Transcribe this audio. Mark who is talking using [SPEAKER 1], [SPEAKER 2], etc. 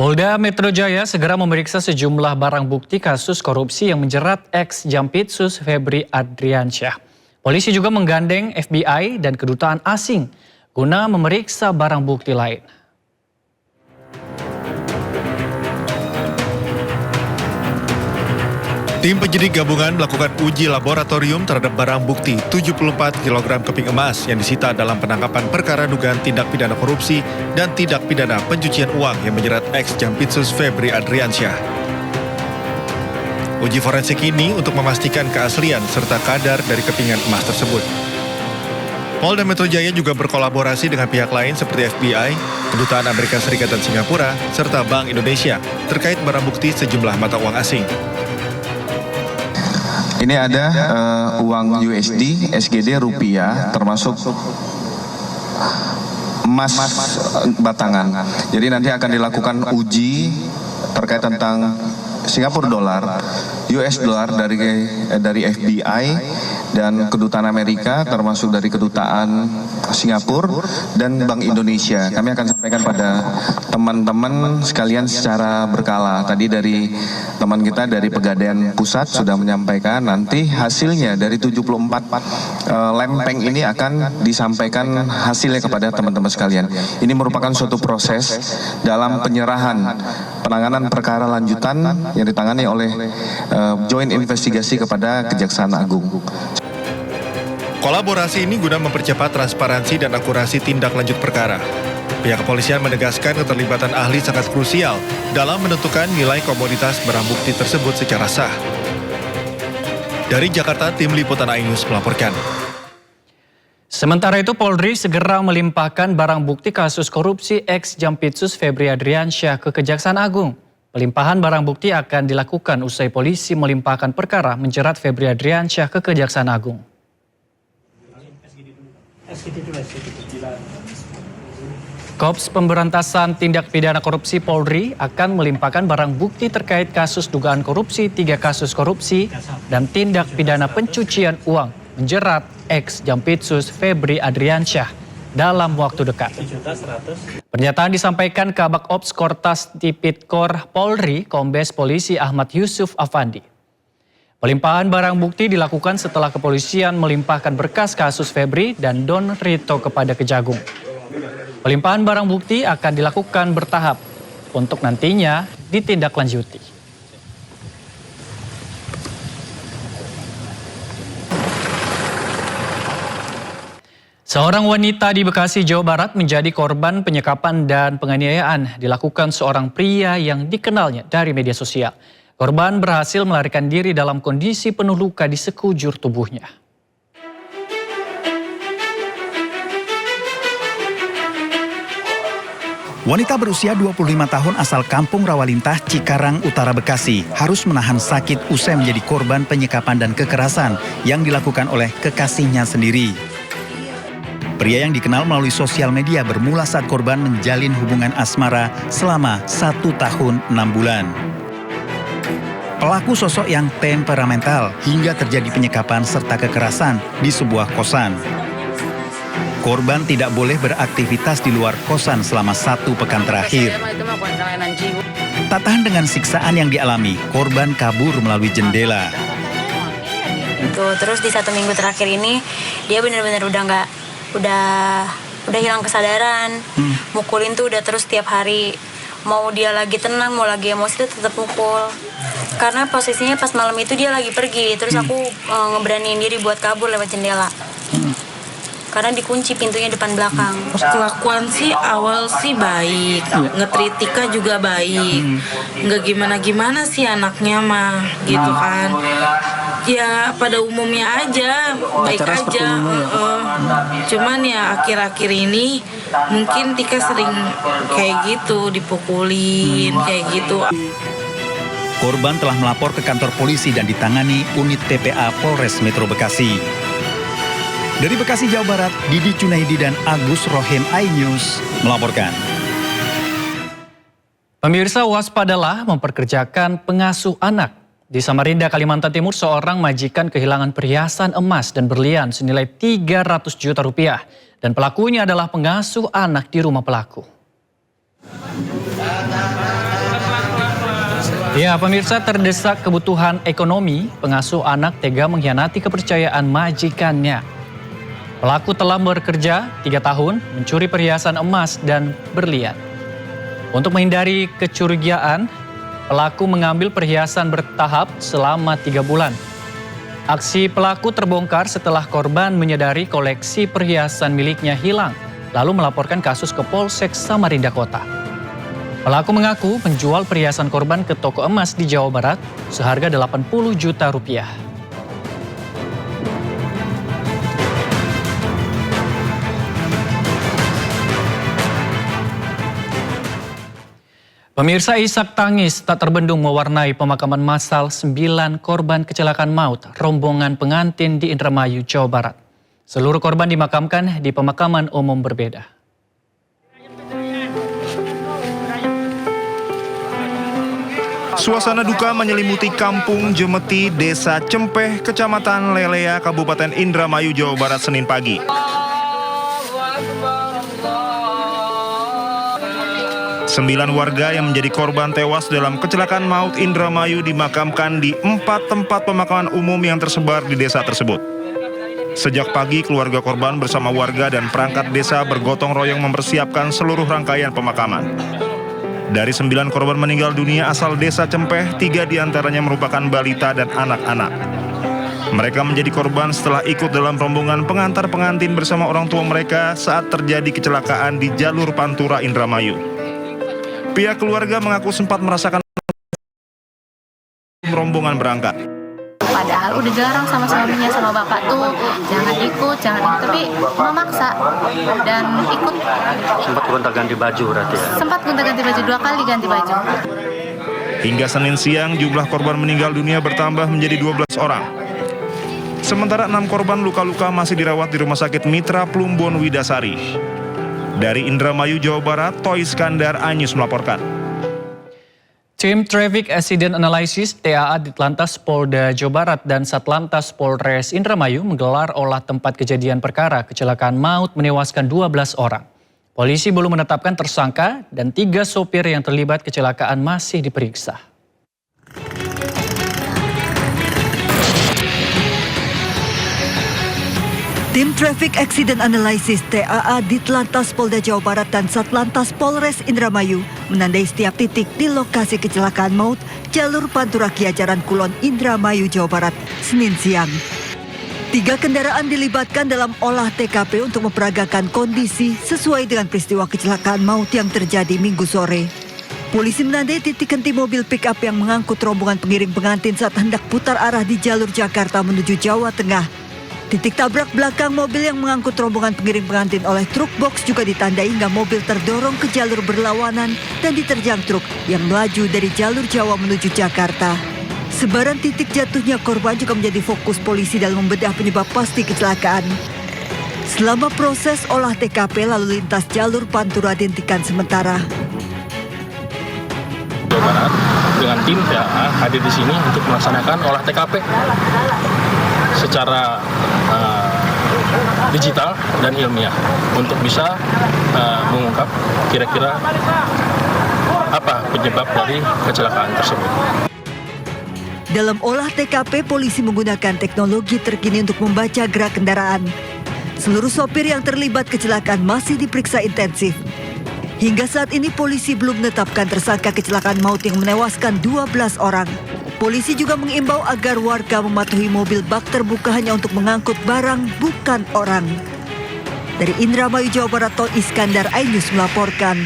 [SPEAKER 1] Polda Metro Jaya segera memeriksa sejumlah barang bukti kasus korupsi yang menjerat ex-Jampitsus Febri Adriansyah. Polisi juga menggandeng FBI dan kedutaan asing guna memeriksa barang bukti lain.
[SPEAKER 2] Tim penyidik gabungan melakukan uji laboratorium terhadap barang bukti 74 kg keping emas yang disita dalam penangkapan perkara dugaan tindak pidana korupsi dan tindak pidana pencucian uang yang menjerat ex-Jampitsus Febri Adriansyah. Uji forensik ini untuk memastikan keaslian serta kadar dari kepingan emas tersebut. Polda Metro Jaya juga berkolaborasi dengan pihak lain seperti FBI, Kedutaan Amerika Serikat dan Singapura, serta Bank Indonesia terkait barang bukti sejumlah mata uang asing.
[SPEAKER 3] Ini ada uang USD, SGD, rupiah, termasuk emas batangan. Jadi nanti akan dilakukan uji terkait tentang Singapura dolar, US dolar dari FBI dan Kedutaan Amerika, termasuk dari Kedutaan Singapura dan Bank Indonesia. Kami akan sampaikan pada teman-teman sekalian secara berkala. Tadi dari teman kita dari Pegadaian Pusat sudah menyampaikan, nanti hasilnya dari 74 lempeng ini akan disampaikan hasilnya kepada teman-teman sekalian. Ini merupakan suatu proses dalam penyerahan penanganan perkara lanjutan yang ditangani oleh Joint Investigasi kepada Kejaksaan Agung.
[SPEAKER 2] Kolaborasi ini guna mempercepat transparansi dan akurasi tindak lanjut perkara. Pihak kepolisian menegaskan keterlibatan ahli sangat krusial dalam menentukan nilai komoditas barang bukti tersebut secara sah. Dari Jakarta, Tim Liputan iNews melaporkan.
[SPEAKER 1] Sementara itu, Polri segera melimpahkan barang bukti kasus korupsi ex-Jampitsus Febri Adriansyah ke Kejaksaan Agung. Pelimpahan barang bukti akan dilakukan usai polisi melimpahkan perkara menjerat Febri Adriansyah ke Kejaksaan Agung. Korps Pemberantasan Tindak Pidana Korupsi Polri akan melimpahkan barang bukti terkait kasus dugaan korupsi 3 kasus korupsi dan tindak pidana pencucian uang menjerat ex-Jampitsus Febri Adriansyah dalam waktu dekat. Pernyataan disampaikan Kabak Ops Kortas Tipikor Polri, Kombes Polisi Ahmad Yusuf Afandi. Pelimpahan barang bukti dilakukan setelah kepolisian melimpahkan berkas kasus Febri dan Don Rito kepada Kejagung. Pelimpahan barang bukti akan dilakukan bertahap untuk nantinya ditindaklanjuti. Seorang wanita di Bekasi, Jawa Barat menjadi korban penyekapan dan penganiayaan dilakukan seorang pria yang dikenalnya dari media sosial. Korban berhasil melarikan diri dalam kondisi penuh luka di sekujur tubuhnya.
[SPEAKER 4] Wanita berusia 25 tahun asal Kampung Rawalintah, Cikarang Utara, Bekasi harus menahan sakit usai menjadi korban penyekapan dan kekerasan yang dilakukan oleh kekasihnya sendiri. Pria yang dikenal melalui sosial media bermula saat korban menjalin hubungan asmara selama 1 tahun 6 bulan. Pelaku sosok yang temperamental hingga terjadi penyekapan serta kekerasan di sebuah kosan. Korban tidak boleh beraktivitas di luar kosan selama 1 pekan terakhir. Tak tahan dengan siksaan yang dialami, korban kabur melalui jendela.
[SPEAKER 5] Terus di 1 minggu terakhir ini dia benar-benar udah hilang kesadaran. Mukulin tuh udah terus tiap hari. Mau dia lagi tenang, mau lagi emosi dia tetap mukul. Karena posisinya pas malam itu dia lagi pergi. Terus aku ngeberaniin diri buat kabur lewat jendela. Karena dikunci pintunya depan belakang.
[SPEAKER 6] Kelakuan sih awal sih baik, nge-treat Tika juga baik. Nggak gimana-gimana sih anaknya mah, gitu kan. Ya pada umumnya aja, baik aja. Cuman ya akhir-akhir ini mungkin Tika sering kayak gitu, dipukulin, kayak gitu.
[SPEAKER 4] Korban telah melapor ke kantor polisi dan ditangani unit TPA Polres Metro Bekasi. Dari Bekasi, Jawa Barat, Didi Cunaidi dan Agus Rohim iNews melaporkan.
[SPEAKER 1] Pemirsa, waspadalah memperkerjakan pengasuh anak. Di Samarinda, Kalimantan Timur, seorang majikan kehilangan perhiasan emas dan berlian senilai 300 juta rupiah. Dan pelakunya adalah pengasuh anak di rumah pelaku. Ya, pemirsa, terdesak kebutuhan ekonomi, pengasuh anak tega mengkhianati kepercayaan majikannya. Pelaku telah bekerja 3 tahun, mencuri perhiasan emas dan berlian. Untuk menghindari kecurigaan, pelaku mengambil perhiasan bertahap selama 3 bulan. Aksi pelaku terbongkar setelah korban menyadari koleksi perhiasan miliknya hilang, lalu melaporkan kasus ke Polsek Samarinda Kota. Pelaku mengaku menjual perhiasan korban ke toko emas di Jawa Barat seharga 80 juta rupiah. Pemirsa, isak tangis tak terbendung mewarnai pemakaman massal 9 korban kecelakaan maut rombongan pengantin di Indramayu, Jawa Barat. Seluruh korban dimakamkan di pemakaman umum berbeda.
[SPEAKER 2] Suasana duka menyelimuti Kampung Jemeti, Desa Cempeh, Kecamatan Lelea, Kabupaten Indramayu, Jawa Barat, Senin pagi. Sembilan warga yang menjadi korban tewas dalam kecelakaan maut Indramayu dimakamkan di 4 tempat pemakaman umum yang tersebar di desa tersebut. Sejak pagi, keluarga korban bersama warga dan perangkat desa bergotong royong mempersiapkan seluruh rangkaian pemakaman. Dari 9 korban meninggal dunia asal desa Cempeh, 3 diantaranya merupakan balita dan anak-anak. Mereka menjadi korban setelah ikut dalam rombongan pengantar pengantin bersama orang tua mereka saat terjadi kecelakaan di jalur Pantura Indramayu. Pihak keluarga mengaku sempat merasakan rombongan berangkat.
[SPEAKER 7] Padahal udah dilarang sama suaminya, sama bapak tuh jangan ikut, tapi memaksa dan ikut.
[SPEAKER 8] Sempat gonta-ganti baju berarti ya?
[SPEAKER 7] Sempat gonta-ganti baju, 2 kali ganti baju.
[SPEAKER 2] Hingga Senin siang, jumlah korban meninggal dunia bertambah menjadi 12 orang. Sementara 6 korban luka-luka masih dirawat di Rumah Sakit Mitra Plumbon Widasari. Dari Indramayu, Jawa Barat, Toy Iskandar, iNews melaporkan.
[SPEAKER 1] Tim Traffic Accident Analysis TAA Ditlantas Polda Jawa Barat dan Satlantas Polres Indramayu menggelar olah tempat kejadian perkara kecelakaan maut menewaskan 12 orang. Polisi belum menetapkan tersangka dan 3 sopir yang terlibat kecelakaan masih diperiksa.
[SPEAKER 9] Tim Traffic Accident Analysis TAA Ditlantas Polda Jawa Barat dan Satlantas Polres Indramayu menandai setiap titik di lokasi kecelakaan maut jalur Pantura Kiajaran Kulon Indramayu, Jawa Barat, Senin siang. 3 kendaraan dilibatkan dalam olah TKP untuk memperagakan kondisi sesuai dengan peristiwa kecelakaan maut yang terjadi Minggu sore. Polisi menandai titik henti mobil pick-up yang mengangkut rombongan pengiring pengantin saat hendak putar arah di jalur Jakarta menuju Jawa Tengah. Titik tabrak belakang mobil yang mengangkut rombongan pengiring pengantin oleh truk box juga ditandai hingga mobil terdorong ke jalur berlawanan dan diterjang truk yang melaju dari jalur Jawa menuju Jakarta. Sebaran titik jatuhnya korban juga menjadi fokus polisi dalam membedah penyebab pasti kecelakaan. Selama proses olah TKP, lalu lintas jalur Pantura dihentikan sementara.
[SPEAKER 10] Jawa Barat dengan tim TAA hadir di sini untuk melaksanakan olah TKP secara digital dan ilmiah untuk bisa mengungkap kira-kira apa penyebab dari kecelakaan tersebut.
[SPEAKER 9] Dalam olah TKP, polisi menggunakan teknologi terkini untuk membaca gerak kendaraan. Seluruh sopir yang terlibat kecelakaan masih diperiksa intensif. Hingga saat ini polisi belum menetapkan tersangka kecelakaan maut yang menewaskan 12 orang. Polisi juga mengimbau agar warga mematuhi mobil bak terbuka hanya untuk mengangkut barang, bukan orang. Dari Indramayu, Jawa Barat, Toy Iskandar, iNews melaporkan.